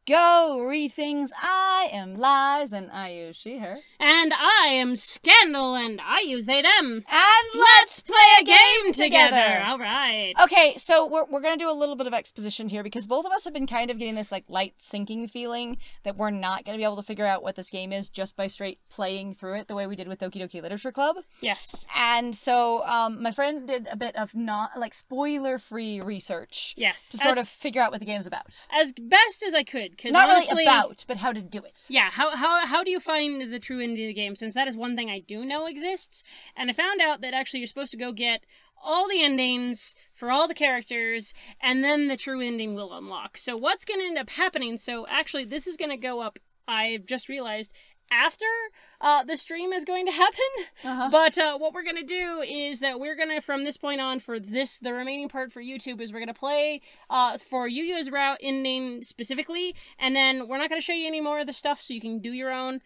Greetings, I am Lies, and I use she, her. And I am Scandal, and I use they, them. And let's play a game together! All right. Okay, so we're going to do a little bit of exposition here, because both of us have been kind of getting this, like, light sinking feeling that we're not going to be able to figure out what this game is just by straight playing through it the way we did with Doki Doki Literature Club. Yes. And so, my friend did a bit of spoiler-free research. Yes. To sort of figure out what the game's about. As best as I could. Not honestly, really about, but how to do it. Yeah, how do you find the true ending of the game, since that is one thing I do know exists, and I found out that actually you're supposed to go get all the endings for all the characters, and then the true ending will unlock. So what's going to end up happening, so actually this is going to go up, I've just realized, after the stream is going to happen. But what we're going to do is that we're going to, from this point on, for the remaining part for YouTube, is we're going to play for Yuuya's route ending specifically, and then we're not going to show you any more of the stuff, so you can do your own.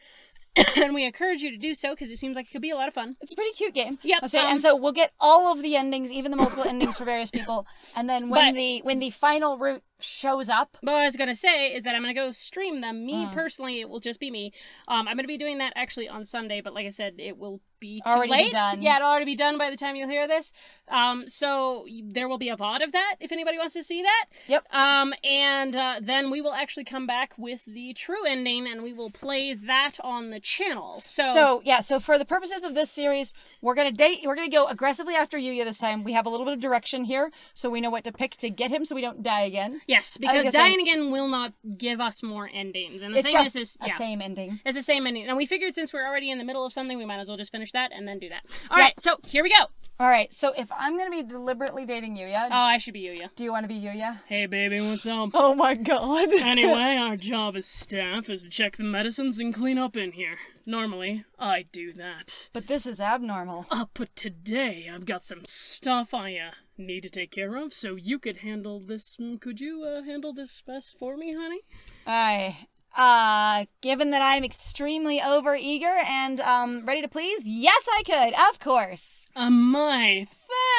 And we encourage you to do so, because it seems like it could be a lot of fun. It's a pretty cute game. Yep. And so we'll get all of the endings, even the multiple endings for various people, and then when the final route shows up. But what I was going to say is that I'm going to go stream them. Me, personally, it will just be me. I'm going to be doing that actually on Sunday, but like I said, it will be too late. Done. Yeah, it'll already be done by the time you'll hear this. So there will be a VOD of that, if anybody wants to see that. Yep. And then we will actually come back with the true ending, and we will play that on the channel. So for the purposes of this series, we're going to go aggressively after Yuuya this time. We have a little bit of direction here, so we know what to pick to get him so we don't die again. Yes, because dying again will not give us more endings. And the thing is, the same ending. It's the same ending. And we figured since we're already in the middle of something, we might as well just finish that and then do that. All right, so here we go. All right, so if I'm going to be deliberately dating Yuuya... Oh, I should be Yuuya. Do you want to be Yuuya? Hey, baby, what's up? Oh, my God. Anyway, our job as staff is to check the medicines and clean up in here. Normally, I do that. But this is abnormal. But today, I've got some stuff I need to take care of, so you could handle this. Could you handle this best for me, honey? Given that I'm extremely overeager and, ready to please, yes, I could, of course. My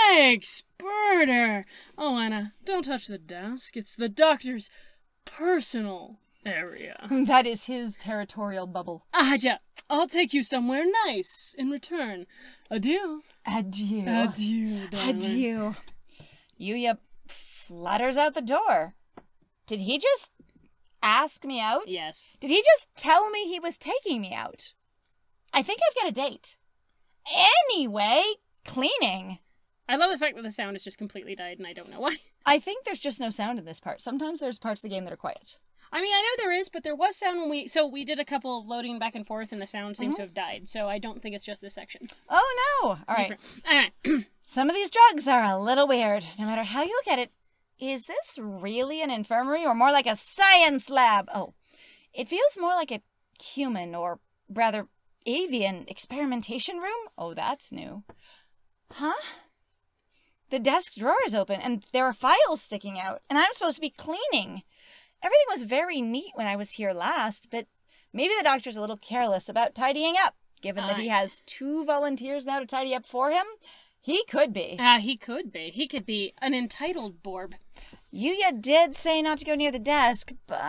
thanks, Birder. Oh, Anna, don't touch the desk. It's the doctor's personal area. That is his territorial bubble. Yeah, I'll take you somewhere nice in return. Adieu. Adieu. Adieu, darling. Adieu. Yuuya flutters out the door. Did he just ask me out? Yes. Did he just tell me he was taking me out? I think I've got a date. Anyway, cleaning. I love the fact that the sound has just completely died, and I don't know why. I think there's just no sound in this part. Sometimes there's parts of the game that are quiet. I mean, I know there is, but there was sound when we did a couple of loading back and forth, and the sound seems to have died, so I don't think it's just this section. Oh, no. All right. Alright. Some of these drugs are a little weird, no matter how you look at it. Is this really an infirmary, or more like a science lab? Oh, it feels more like a human, or rather, avian experimentation room? Oh, that's new. Huh? The desk drawer is open, and there are files sticking out, and I'm supposed to be cleaning. Everything was very neat when I was here last, but maybe the doctor's a little careless about tidying up. Given that he has 2 volunteers now to tidy up for him, he could be. He could be. He could be an entitled Borb. Yuuya did say not to go near the desk, but...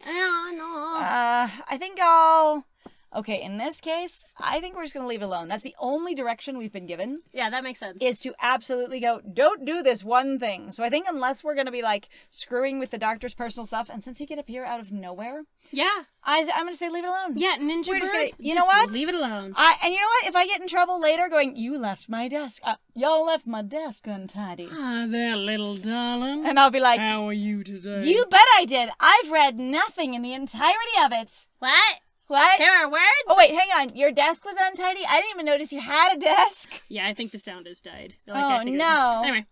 I think I'll... Okay, in this case, I think we're just going to leave it alone. That's the only direction we've been given. Yeah, that makes sense. Is to absolutely go, don't do this one thing. So I think unless we're going to be, like, screwing with the doctor's personal stuff, and since he could appear out of nowhere... Yeah. I'm going to say leave it alone. Yeah, Ninja We're Bird, just gonna, you just know what? leave it alone. And you know what? If I get in trouble later going, you left my desk. Y'all left my desk untidy. Ah, there, little darling. And I'll be like... How are you today? You bet I did. I've read nothing in the entirety of it. What? What? There are words? Oh, wait, hang on. Your desk was untidy? I didn't even notice you had a desk. Yeah, I think the sound has died. Oh, no. Anyway.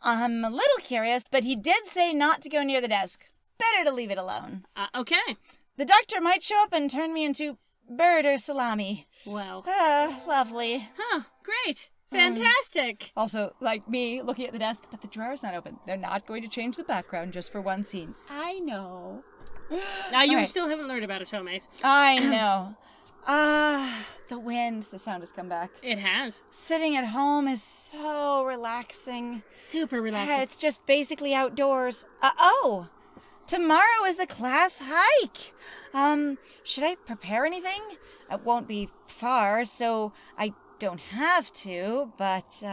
I'm a little curious, but he did say not to go near the desk. Better to leave it alone. Okay. The doctor might show up and turn me into bird or salami. Wow. Lovely. Huh, great. Fantastic. Also, like me looking at the desk, but the drawer's not open. They're not going to change the background just for one scene. I know. Now, you still haven't learned about Otomes. I know. The wind. The sound has come back. It has. Sitting at home is so relaxing. Super relaxing. It's just basically outdoors. Oh! tomorrow is the class hike. Should I prepare anything? It won't be far, so I don't have to, but,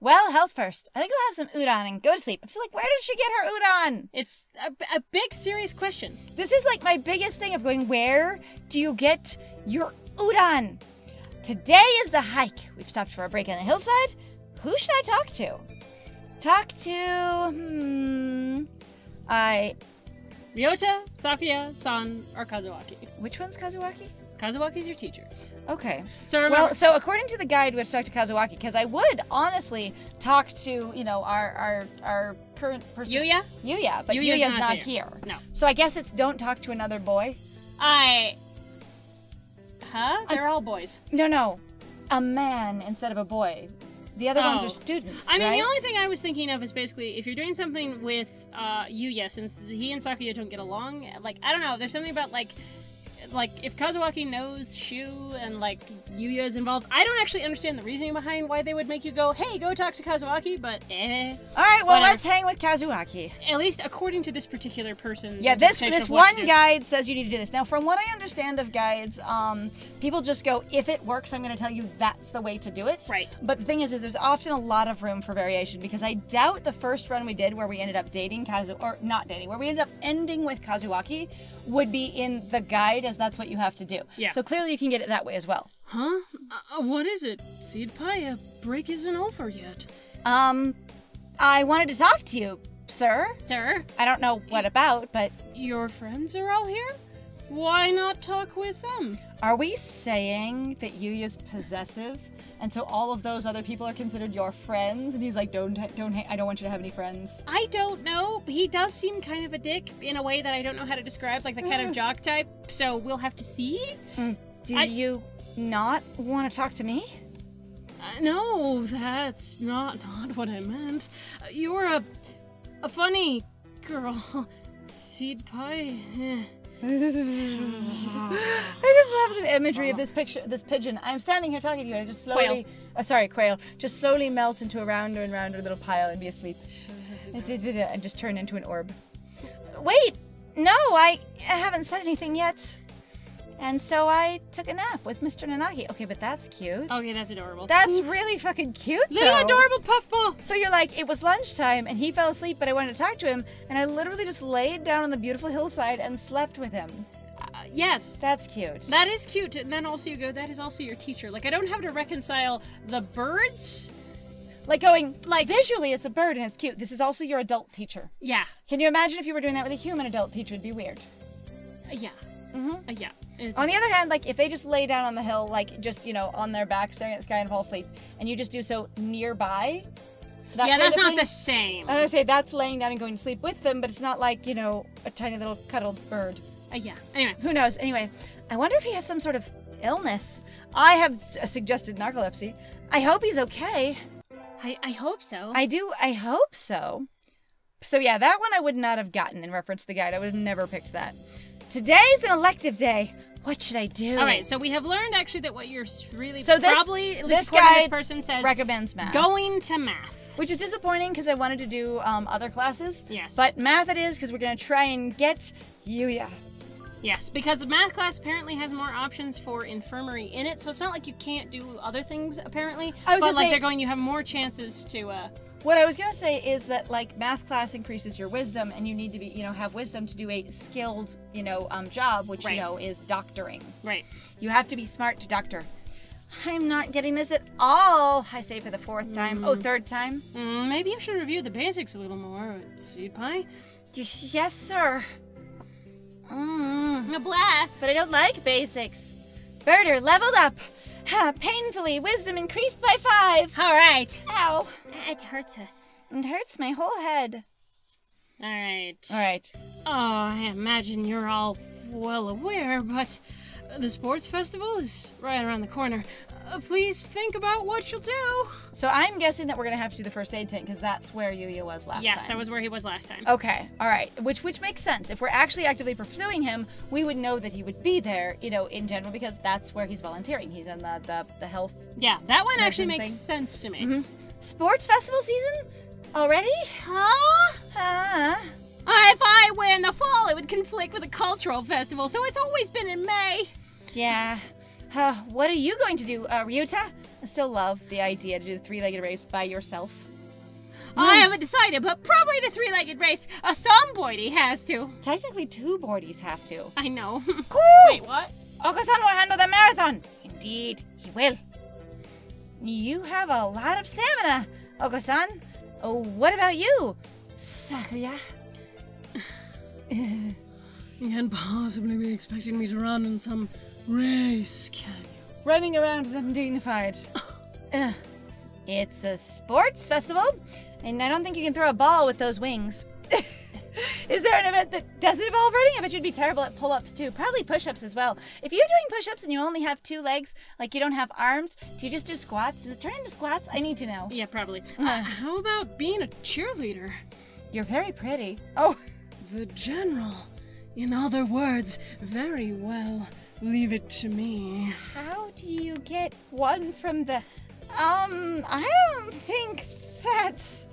well, health first. I think I'll have some udon and go to sleep. I'm still like, where did she get her udon? It's a big, serious question. This is like my biggest thing of going, where do you get your udon? Today is the hike. We've stopped for a break on the hillside. Who should I talk to? Ryota, Sakuya, San, or Kazuaki. Which one's Kazuaki? Kazuaki's your teacher. Okay. So remember, Well, so according to the guide, we have to talk to Kazuaki, because I would honestly talk to, our current person. Yuuya? But Yuuya's not here. No. So I guess it's don't talk to another boy. They're all boys. No. A man instead of a boy. The other ones are students, I mean, right? the only thing I was thinking of is basically if you're doing something with Yuuya, since he and Sakuya don't get along, like, I don't know, there's something about, like if Kazuaki knows Shu and, like, Yuuya is involved, I don't actually understand the reasoning behind why they would make you go, hey, go talk to Kazuaki, but Alright, well, whatever. let's hang with Kazuaki. At least according to this particular person. Yeah, this one guide says you need to do this. Now, from what I understand of guides, people just go, if it works, I'm going to tell you that's the way to do it. Right. But the thing is there's often a lot of room for variation, because I doubt the first run we did where we ended up dating where we ended up ending with Kazuaki would be in the guide, as that's what you have to do. Yeah. So clearly you can get it that way as well. Huh? What is it? Seed Pie, a break isn't over yet. I wanted to talk to you, sir. Sir? I don't know what about, but... Your friends are all here? Why not talk with them? Are we saying that Yuuya's possessive, and so all of those other people are considered your friends? And he's like, I don't want you to have any friends. I don't know. He does seem kind of a dick in a way that I don't know how to describe, like the kind of jock type, so we'll have to see. Do you not want to talk to me? No, that's not what I meant. You're a funny girl. Seed Pie. I just love the imagery of this pigeon. I'm standing here talking to you, and I just slowly, quail, just slowly melt into a rounder and rounder little pile and be asleep, and just turn into an orb. Wait, no, I haven't said anything yet. And so I took a nap with Mr. Nanaki. Okay, but that's cute. Okay, that's adorable. That's really fucking cute, though. Little adorable puffball. So you're like, it was lunchtime, and he fell asleep, but I wanted to talk to him, and I literally just laid down on the beautiful hillside and slept with him. Yes. That's cute. That is cute. And then also you go, that is also your teacher. Like, I don't have to reconcile the birds. Like going, like, visually it's a bird and it's cute. This is also your adult teacher. Yeah. Can you imagine if you were doing that with a human adult teacher? It'd be weird. Yeah. Mm-hmm. Yeah. On the other hand, like, if they just lay down on the hill, like, just, on their back, staring at the sky and fall asleep, and you just do so nearby... that's not the same. I was gonna say, that's laying down and going to sleep with them, but it's not like, a tiny little cuddled bird. Yeah. Anyway. Who knows? Anyway, I wonder if he has some sort of illness. I have suggested narcolepsy. I hope he's okay. I hope so. I hope so. So yeah, that one I would not have gotten in reference to the guide. I would have never picked that. Today's an elective day. What should I do? All right, so we have learned actually that what you're really this guide person says recommends math. Going to math. Which is disappointing because I wanted to do other classes. Yes. But math it is, because we're going to try and get Yuuya. Yes, because math class apparently has more options for infirmary in it, so it's not like you can't do other things apparently. You have more chances to. What I was gonna say is that, like, math class increases your wisdom, and you need to be, have wisdom to do a skilled, job, which is doctoring. Right. You have to be smart to doctor. I'm not getting this at all. I say for the fourth time. Oh, third time. Maybe you should review the basics a little more, Seed Pie. Yes, sir. Blah. But I don't like basics. Birder leveled up. Painfully, wisdom increased by 5. All right. Ow. It hurts us. It hurts my whole head. All right. All right. Oh, I imagine you're all well aware, but the sports festival is right around the corner. Please think about what you'll do. So I'm guessing that we're going to have to do the first aid tent, because that's where Yuuya was last time. Yes, that was where he was last time. Okay, all right. Which makes sense. If we're actually actively pursuing him, we would know that he would be there, in general, because that's where he's volunteering. He's in the health. Yeah, that one actually makes sense to me. Mm-hmm. Sports festival season? Already? Huh? If I win the fall, it would conflict with a cultural festival, so it's always been in May. Yeah. What are you going to do, Ryuta? I still love the idea to do the three-legged race by yourself. I haven't decided, but probably the three-legged race. Some boydie has to. Technically, 2 boardies have to. I know. Cool! Wait, what? Oko-san will handle the marathon. Indeed, he will. You have a lot of stamina, Oko-san. Oh, what about you, Sakuya? You can't possibly be expecting me to run in some race, can you? Running around is undignified. It's a sports festival, and I don't think you can throw a ball with those wings. Is there an event that doesn't involve running? I bet you'd be terrible at pull-ups too. Probably push-ups as well. If you're doing push-ups and you only have 2 legs, like you don't have arms, do you just do squats? Does it turn into squats? I need to know. Yeah, probably. How about being a cheerleader? You're very pretty. Oh. The general. In other words, very well. Leave it to me. How do you get one from the... I don't think that's...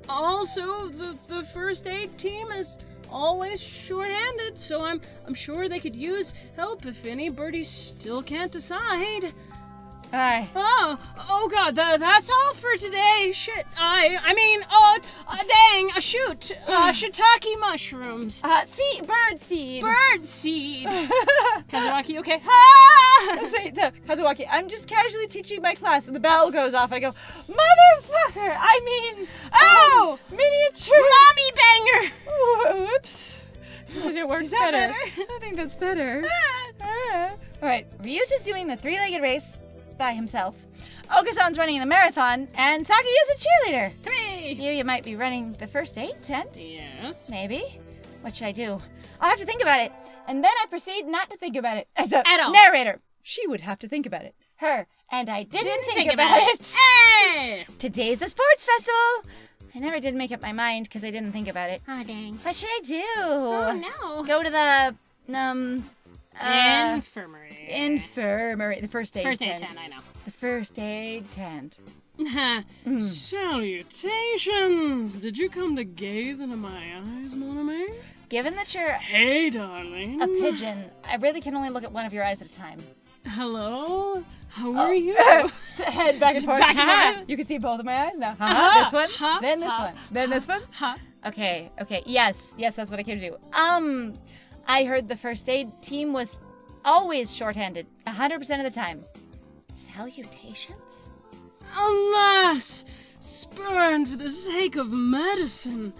Also, the first aid team is always short-handed, so I'm sure they could use help if any birdies still can't decide. Aye. Oh God, that's all for today. Shit, shoot. Shiitake mushrooms. Bird seed. Bird seed. Kazuaki, okay? Say, Kazuaki, I'm just casually teaching my class, and the bell goes off, and I go, motherfucker! Miniature! Mommy banger! Whoops. It works Is that better? I think that's better. Alright, Ryuta's doing the 3-legged race by himself. Oka-san's running the marathon, and Sakuyu's a cheerleader. Hooray! Yuuya might be running the first aid tent. Yes. Maybe. What should I do? I'll have to think about it. And then I proceed not to think about it. As a At all. narrator, she would have to think about it. Her. And I didn't think about it. Hey! Today's the sports festival. I never did make up my mind because I didn't think about it. Oh, dang. What should I do? Oh, no. Go to the, Infirmary. Infirmary. The first aid tent. First aid tent, I know. The first aid tent. Salutations! Did you come to gaze into my eyes, mon ami? Given that you're Hey, darling. a pigeon, I really can only look at one of your eyes at a time. Hello? How are you? Head back and forth. Back and forth. You can see both of my eyes now. This one, then this one, then this one. Okay. Yes, that's what I came to do. I heard the first aid team was always shorthanded, 100% of the time. Salutations? Alas! Spurned for the sake of medicine.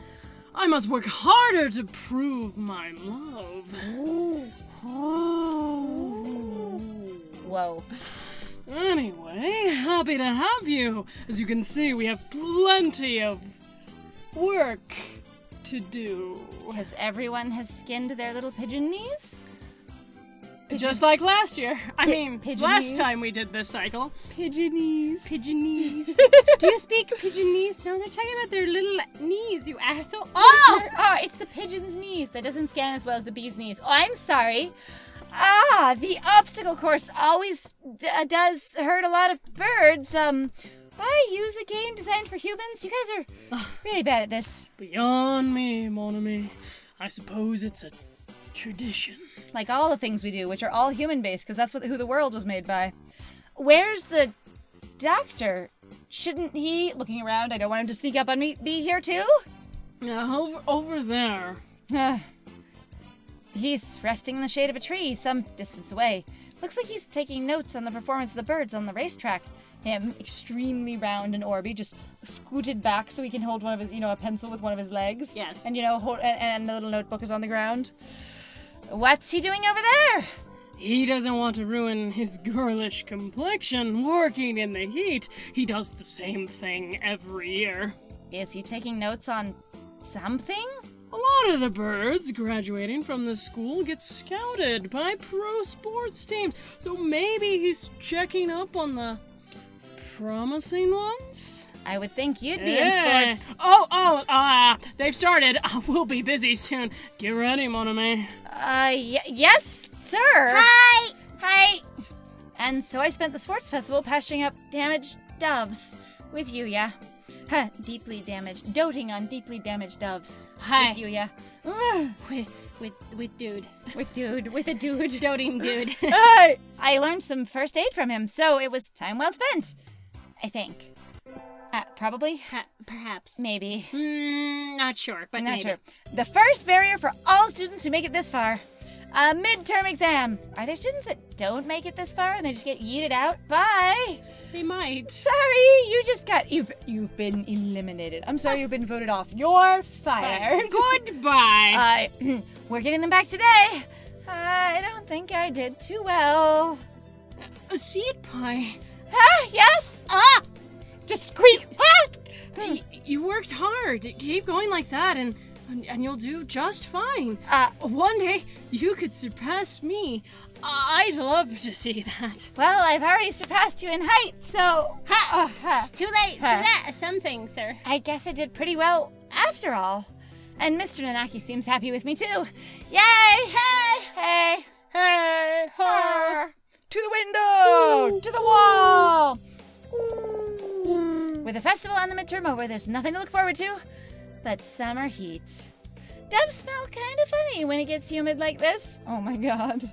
I must work harder to prove my love. Whoa. Anyway, happy to have you. As you can see, we have plenty of work to do. Because everyone has skinned their little pigeon knees? Just like last year. Last pigeonese. time we did this cycle. Pigeonese. Pigeonese. Do you speak Pigeonese? No, they're talking about their little knees, you asshole. Oh, it's the pigeon's knees that doesn't scan as well as the bee's knees. Oh, I'm sorry. The obstacle course always does hurt a lot of birds. I use a game designed for humans. You guys are really bad at this. Beyond me, mon ami. I suppose it's a tradition. Like all the things we do, which are all human-based, because that's who the world was made by. Where's the doctor? Shouldn't he, looking around, I don't want him to sneak up on me, be here too? Over there. He's resting in the shade of a tree, some distance away. Looks like he's taking notes on the performance of the birds on the racetrack. Him, extremely round and orby, just scooted back so he can hold one of his, a pencil with one of his legs. Yes. And, and the little notebook is on the ground. What's he doing over there? He doesn't want to ruin his girlish complexion working in the heat. He does the same thing every year. Is he taking notes on something? A lot of the birds graduating from the school get scouted by pro sports teams, so maybe he's checking up on the promising ones? I would think you'd be in sports. They've started. We'll be busy soon. Get ready, mon ami. Yes, sir. Hi. And so I spent the sports festival patching up damaged doves with Yuuya. Deeply damaged. Doting on deeply damaged doves. Hi. With Yuuya. With dude. With a dude. Doting dude. I learned some first aid from him, so it was time well spent. I think. Probably. Perhaps. Maybe. Not sure, but Not maybe. sure. The first barrier for all students who make it this far. A midterm exam. Are there students that don't make it this far and they just get yeeted out? Bye. They might. Sorry, you've been eliminated. I'm sorry, you've been voted off. You're fired. Goodbye. We're getting them back today. I don't think I did too well. A seed pie. Yes? Just squeak. You worked hard. Keep going like that and you'll do just fine. One day, you could surpass me. I'd love to see that. Well, I've already surpassed you in height, so... It's too late for that. Some things, sir. I guess I did pretty well after all. And Mr. Nanaki seems happy with me, too. Yay! Hey! Hey, ha! To the window! To the wall! With a festival on the midterm over, there's nothing to look forward to but summer heat. Doves smell kind of funny when it gets humid like this. Oh my god.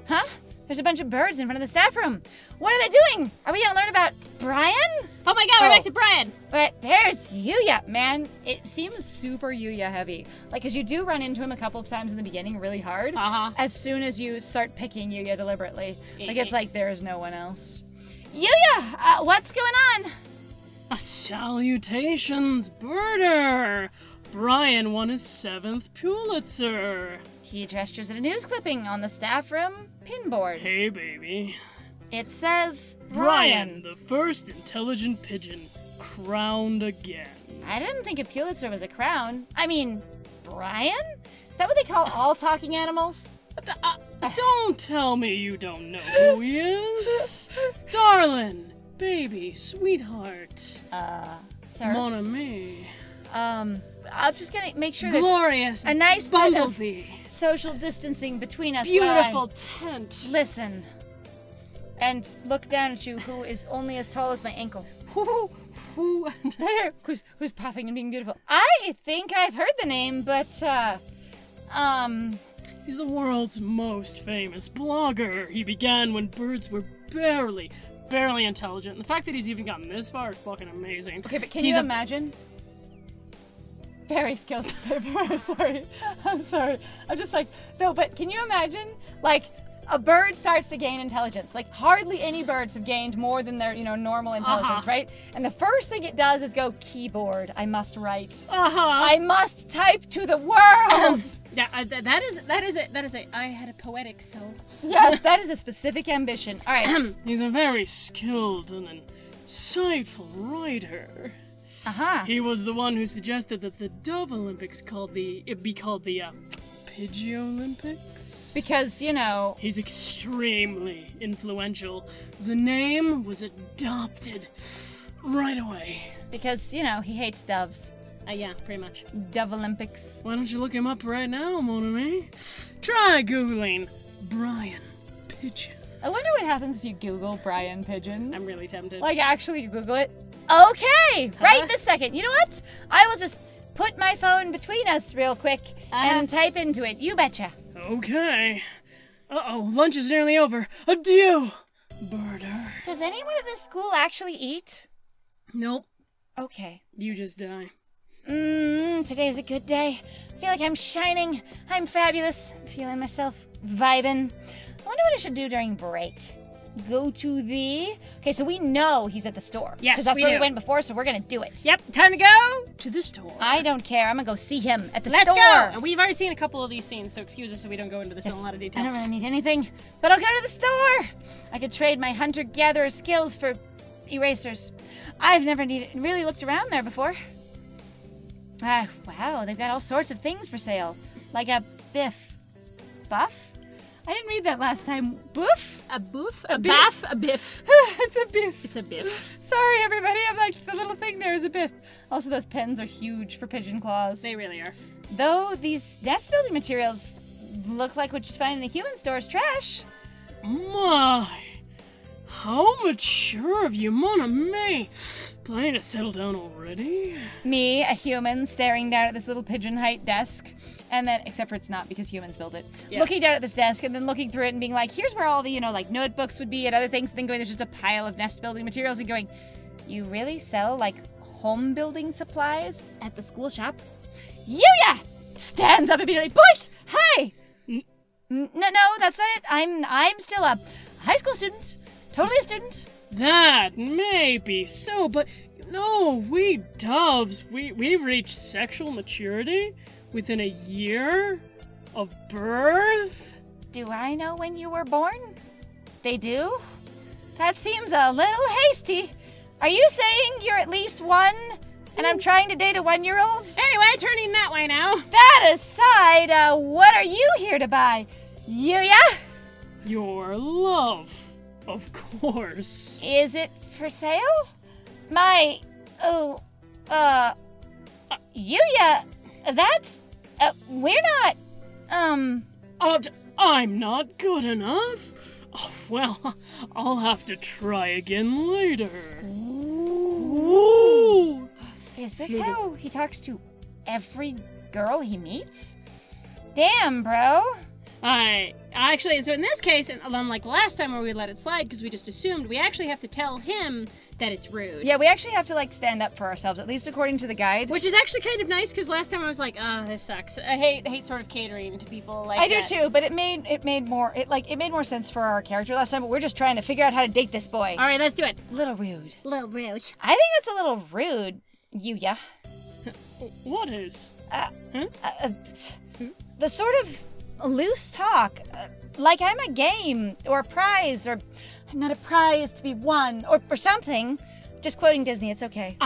Huh? There's a bunch of birds in front of the staff room. What are they doing? Are we gonna learn about Brian? Oh my god, we're back to Brian. But there's Yuuya, man. It seems super Yuuya heavy. Like, cause you do run into him a couple of times in the beginning really hard. As soon as you start picking Yuuya deliberately. Like, it's like there's no one else. Yuuya, what's going on? Salutations, Birder! Brian won his 7th Pulitzer. He gestures at a news clipping on the staff room pinboard. Hey, baby. It says Brian, the first intelligent pigeon, crowned again. I didn't think a Pulitzer was a crown. I mean, Brian? Is that what they call all talking animals? Don't tell me you don't know who he is. Darling. Baby, sweetheart. Sir? Mon ami. I'm just gonna make sure Glorious there's a nice bumblebee. bit of social distancing between us. Beautiful tent. Listen. And look down at you, who is only as tall as my ankle. Who's puffing and being beautiful. I think I've heard the name, but, He's the world's most famous blogger. He began when birds were barely intelligent. And the fact that he's even gotten this far is fucking amazing. Okay, but can you imagine? Very skilled I'm sorry. I'm just like, no, but can you imagine? Like, a bird starts to gain intelligence. Like, hardly any birds have gained more than their, normal intelligence, right? And the first thing it does is go, keyboard, I must write. I must type to the world! That is a, I had a poetic soul. Yes, that is a specific ambition. All right. He's a very skilled and insightful writer. He was the one who suggested that the Dove Olympics be called the Pidgey Olympics. Because, he's extremely influential. The name was adopted right away. Because, he hates doves. Yeah, pretty much. Dove Olympics. Why don't you look him up right now, mon ami? Try Googling Brian Pigeon. I wonder what happens if you Google Brian Pigeon. I'm really tempted. Like, actually Google it. Okay, right this second. You know what? I will just put my phone between us real quick and type into it. You betcha. Okay. Uh-oh, lunch is nearly over. Adieu, Birder. Does anyone at this school actually eat? Nope. Okay. You just die. Today's a good day. I feel like I'm shining. I'm fabulous. I'm feeling myself vibing. I wonder what I should do during break. Go to the... Okay, so we know he's at the store. Yes, because that's we where do. we went before, so we're gonna do it. Yep, time to go to the store. I don't care. I'm gonna go see him at the Let's store. go! And we've already seen a couple of these scenes, so excuse us if we don't go into this in a lot of detail. I don't really need anything, but I'll go to the store. I could trade my hunter-gatherer skills for erasers. I've never really looked around there before. Wow, they've got all sorts of things for sale. Like a biff. Buff? I didn't read that last time. Boof? A boof? A A biff? baff? A biff. It's a biff. It's a biff. Sorry, everybody. I'm like, the little thing there is a biff. Also, those pens are huge for pigeon claws. They really are. Though these nest building materials look like what you find in a human store's trash. My, how mature of you, mon ami. planning to settle down already? Me, a human, staring down at this little pigeon height desk, and then, except for it's not because humans built it, looking down at this desk and then looking through it and being like, here's where all the, like notebooks would be and other things, and then going, there's just a pile of nest building materials, and going, you really sell, like, home building supplies at the school shop? Yuuya! Stands up immediately, boink! Hi! No, that's not it. I'm still a high school student. Totally a student. That may be so, but we doves, we've reached sexual maturity within a year of birth? Do I know when you were born? They do? That seems a little hasty. Are you saying you're at least 1 and I'm trying to date a 1-year-old? Anyway, turning that way now. That aside, what are you here to buy? Yuuya? Your love, of course. Is it for sale? Yuuya, that's, we're not, I'm not good enough? Oh, well, I'll have to try again later. Ooh. Is this how he talks to every girl he meets? Damn, bro. Actually, so in this case, and unlike last time where we let it slide because we just assumed, we actually have to tell him that it's rude. Yeah, we actually have to, like, stand up for ourselves, at least according to the guide. Which is actually kind of nice, because last time I was like, this sucks. I hate sort of catering to people like that. I do too, but it made more sense for our character last time, but we're just trying to figure out how to date this boy. All right, let's do it. Little rude. Little rude. I think that's a little rude, Yuuya. What is? The sort of loose talk, like I'm a game, or a prize, or I'm not a prize to be won, or something. Just quoting Disney, it's okay.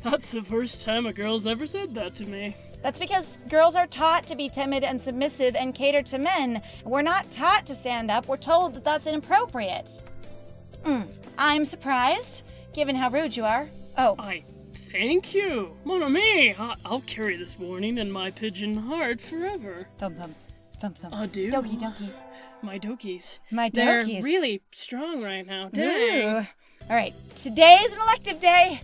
That's the first time a girl's ever said that to me. That's because girls are taught to be timid and submissive and cater to men. We're not taught to stand up. We're told that that's inappropriate. I'm surprised, given how rude you are. Oh. Thank you. Mon ami, I'll carry this warning in my pigeon heart forever. Thump, thump. Thump, thump. Adieu. Doki, doki. My dokies. My They're dokies. really strong right now. Dang. Ooh. All right, today's an elective day.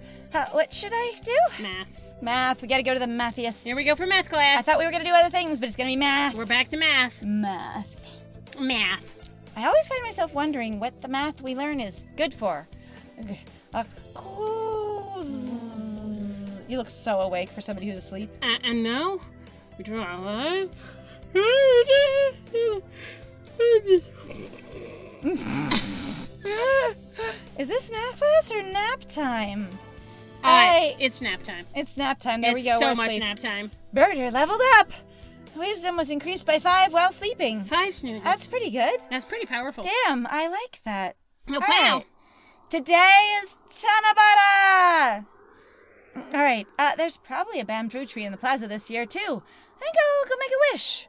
What should I do? Math. Math. We gotta go to the mathiest. Here we go for math class. I thought we were gonna do other things, but it's gonna be math. We're back to math. Math. Math. I always find myself wondering what the math we learn is good for. You look so awake for somebody who's asleep. And now, we draw a line. Is this math class or nap time? It's nap time. It's nap time. There we go. It's so We're much asleep. nap time. Birder leveled up. Wisdom was increased by 5 while sleeping. 5 snoozes. That's pretty good. That's pretty powerful. Damn, I like that. Oh, All wow. right. Today is Chanabata! Alright, there's probably a bamboo tree in the plaza this year, too. I think I'll go make a wish.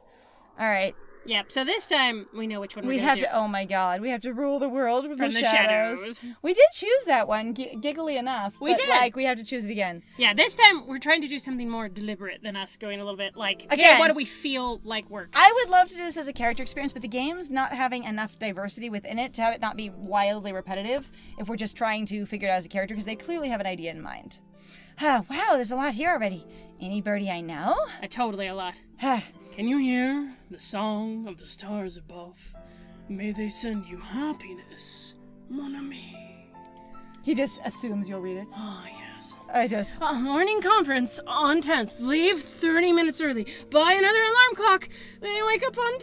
Alright. Yep, so this time we know which one we're We have gonna do. to, oh my god, we have to rule the world from the shadows. shadows. We did choose that one, giggly enough. We but, did. like, we have to choose it again. Yeah, this time we're trying to do something more deliberate than us going a little bit like, Again, okay, what do we feel like works? I would love to do this as a character experience, but the game's not having enough diversity within it to have it not be wildly repetitive if we're just trying to figure it out as a character, because they clearly have an idea in mind. Wow, there's a lot here already. Any birdie I know? Totally a lot. Can you hear the song of the stars above? May they send you happiness, mon ami. He just assumes you'll read it. Ah, yes. I just... Morning conference on 10th. Leave 30 minutes early. Buy another alarm clock. They wake up on time.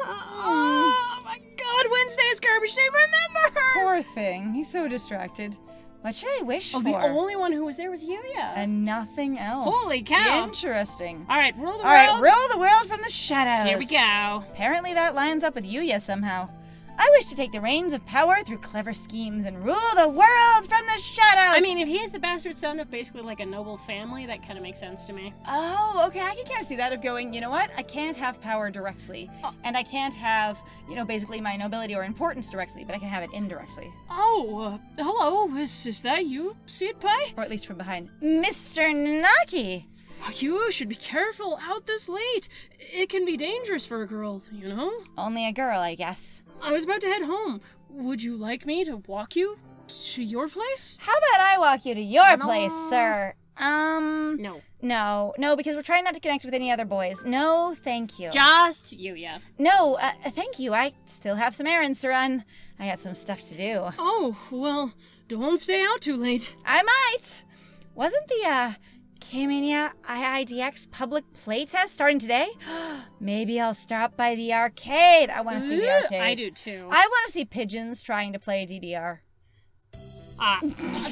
Oh my god, Wednesday is garbage day. Remember her. Poor thing. He's so distracted. What should I wish for? The only one who was there was Yuuya. And nothing else. Holy cow. Interesting. All right, rule the world. All right, rule the world from the shadows. Here we go. Apparently that lines up with Yuuya somehow. I wish to take the reins of power through clever schemes and rule the world from the shadows. I mean, if he is the bastard son of basically like a noble family, that kind of makes sense to me. Oh, okay, I can kind of see that of going, you know what? I can't have power directly. And I can't have, basically my nobility or importance directly, but I can have it indirectly. Oh, hello. Is that you, Seed Pie? Or at least from behind. Mr. Naki! You should be careful out this late. It can be dangerous for a girl, you know? Only a girl, I guess. I was about to head home. Would you like me to walk you to your place? How about I walk you to your place, sir? No. No, because we're trying not to connect with any other boys. No, thank you. Just Yuuya. No, thank you. I still have some errands to run. I got some stuff to do. Oh, well, don't stay out too late. I might. Wasn't the, K-Mania IIDX public playtest starting today? Maybe I'll stop by the arcade. I want to see the arcade. I do too. I want to see pigeons trying to play DDR.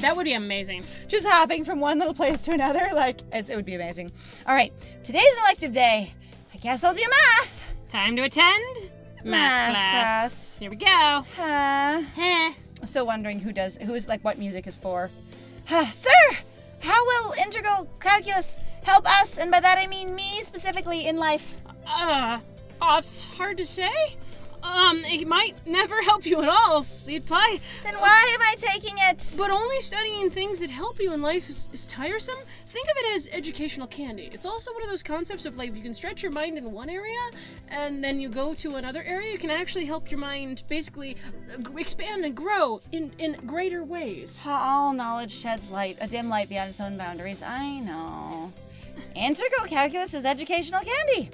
That would be amazing. Just hopping from one little place to another, it would be amazing. All right, today's an elective day. I guess I'll do math. Time to attend math class. Here we go. I'm so wondering what music is for. Sir, how will integral calculus help us, and by that I mean me specifically, in life? It's hard to say. It might never help you at all, Senpai. Then why am I taking it? But only studying things that help you in life is tiresome? Think of it as educational candy. It's also one of those concepts of, you can stretch your mind in one area, and then you go to another area. You can actually help your mind basically expand and grow in greater ways. All knowledge sheds light, a dim light beyond its own boundaries. I know. Integral calculus is educational candy.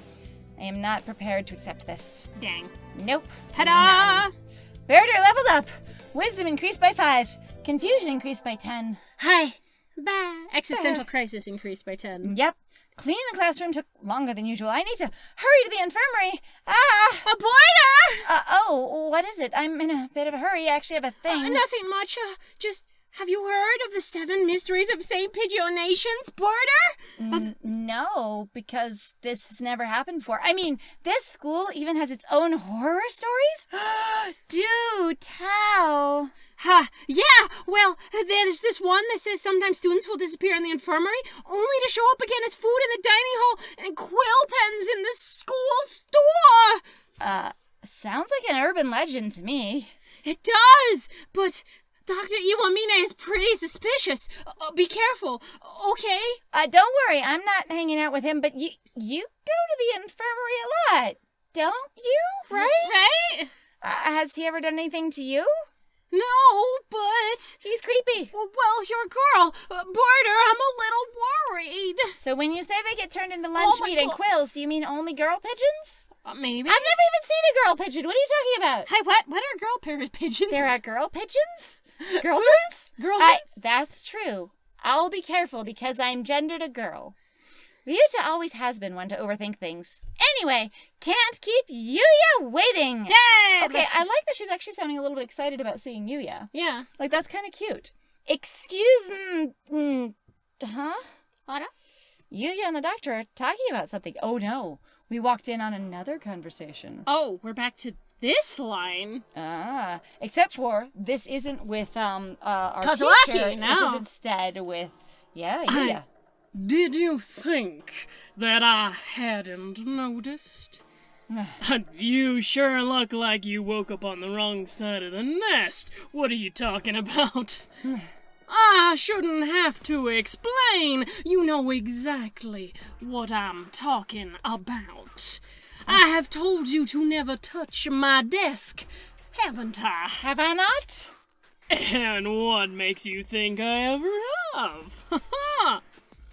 I am not prepared to accept this. Dang. Nope. Ta-da! Birder leveled up. Wisdom increased by 5. Confusion increased by 10. Hi. Bye. Existential crisis increased by 10. Yep. Cleaning the classroom took longer than usual. I need to hurry to the infirmary. A boarder! Oh, what is it? I'm in a bit of a hurry. I actually have a thing. Nothing much. Just... Have you heard of the 7 mysteries of St. Pidgeonations, boarder? No, because this has never happened before. I mean, this school even has its own horror stories? Do tell. Yeah, well, there's this one that says sometimes students will disappear in the infirmary only to show up again as food in the dining hall and quill pens in the school store. Sounds like an urban legend to me. It does, but... Dr. Iwamine is pretty suspicious. Be careful, okay? Don't worry, I'm not hanging out with him, but you go to the infirmary a lot, don't you? Right? Has he ever done anything to you? No, but... He's creepy. Well, you're a girl. Boarder, I'm a little worried. So when you say they get turned into lunch meat and quills, do you mean only girl pigeons? Maybe. I've never even seen a girl pigeon. What are you talking about? Hi, what are girl pigeons? There are girl pigeons? Girlgens? Girlgens? That's true. I'll be careful because I'm gendered a girl. Ryuta always has been one to overthink things. Anyway, can't keep Yuuya waiting. Yay! Okay, I like that she's actually sounding a little bit excited about seeing Yuuya. Yeah. That's kind of cute. Excuse me. Huh? What? Yuuya and the doctor are talking about something. Oh no, we walked in on another conversation. Oh, we're back to this line. Except for this isn't with our Kazuaki, teacher. no. This is instead with Yuuya. Did you think that I hadn't noticed? You sure look like you woke up on the wrong side of the nest. What are you talking about? I shouldn't have to explain. You know exactly what I'm talking about. I have told you to never touch my desk, haven't I? Have I not? And what makes you think I ever have?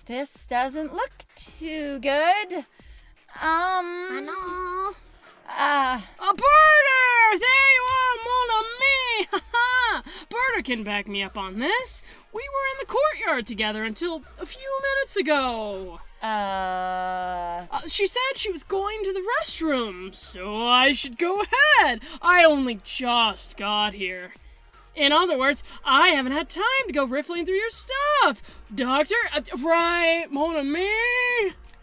This doesn't look too good. I know. A birder! There you are, mon ami! Birder can back me up on this. We were in the courtyard together until a few minutes ago. She said she was going to the restroom, so I should go ahead. I only just got here. In other words, I haven't had time to go riffling through your stuff. Doctor, right, mon ami?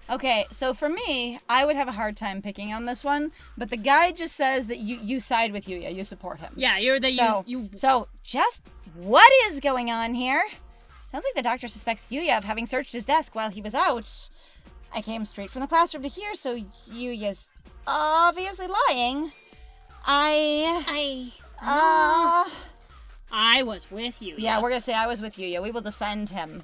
Okay, so for me, I would have a hard time picking on this one, but the guide just says that you side with Yuuya, you support him. Yeah, So just what is going on here? Sounds like the doctor suspects Yuuya of having searched his desk while he was out. I came straight from the classroom to here, so Yuuya's obviously lying. I was with you. Yeah, we're gonna say I was with Yuuya. We will defend him.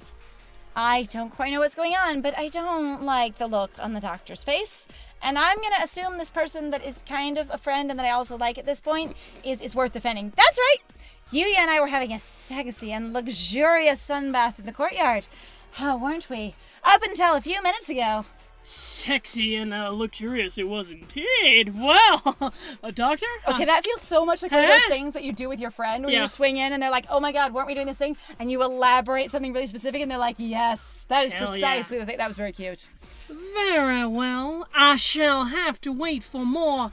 I don't quite know what's going on, but I don't like the look on the doctor's face. And I'm going to assume this person that is kind of a friend and that I also like at this point is worth defending. That's right! Yuuya and I were having a sexy and luxurious sunbath in the courtyard. Oh, weren't we? Up until a few minutes ago. Sexy and luxurious it was indeed. Well, a doctor? Okay, that feels so much like one of those things that you do with your friend where you swing in and they're like, oh my god, weren't we doing this thing? And you elaborate something really specific and they're like, yes, that is precisely the thing. That was very cute. Very well. I shall have to wait for more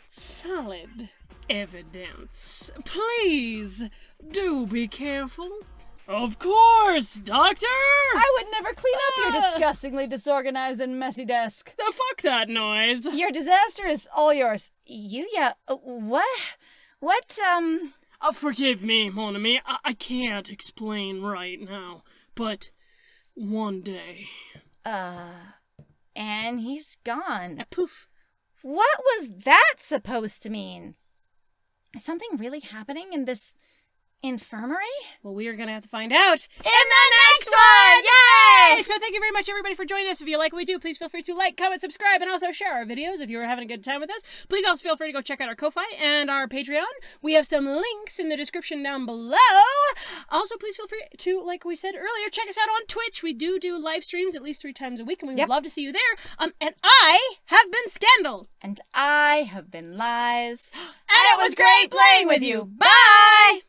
solid evidence. Please, do be careful. Of course, Doctor! I would never clean up your disgustingly disorganized and messy desk. Fuck that noise. Your disaster is all yours. Yuuya, what? Forgive me, mon ami. I can't explain right now, but one day. And he's gone. Poof. What was that supposed to mean? Is something really happening in this infirmary? Well, we are going to have to find out in the next one! Yay! So thank you very much, everybody, for joining us. If you like what we do, please feel free to like, comment, subscribe, and also share our videos if you are having a good time with us. Please also feel free to go check out our Ko-Fi and our Patreon. We have some links in the description down below. Also, please feel free to, like we said earlier, check us out on Twitch. We do live streams at least 3 times a week, and we would love to see you there. And I have been Scandal. And I have been Lies. And it was great playing with you. Bye!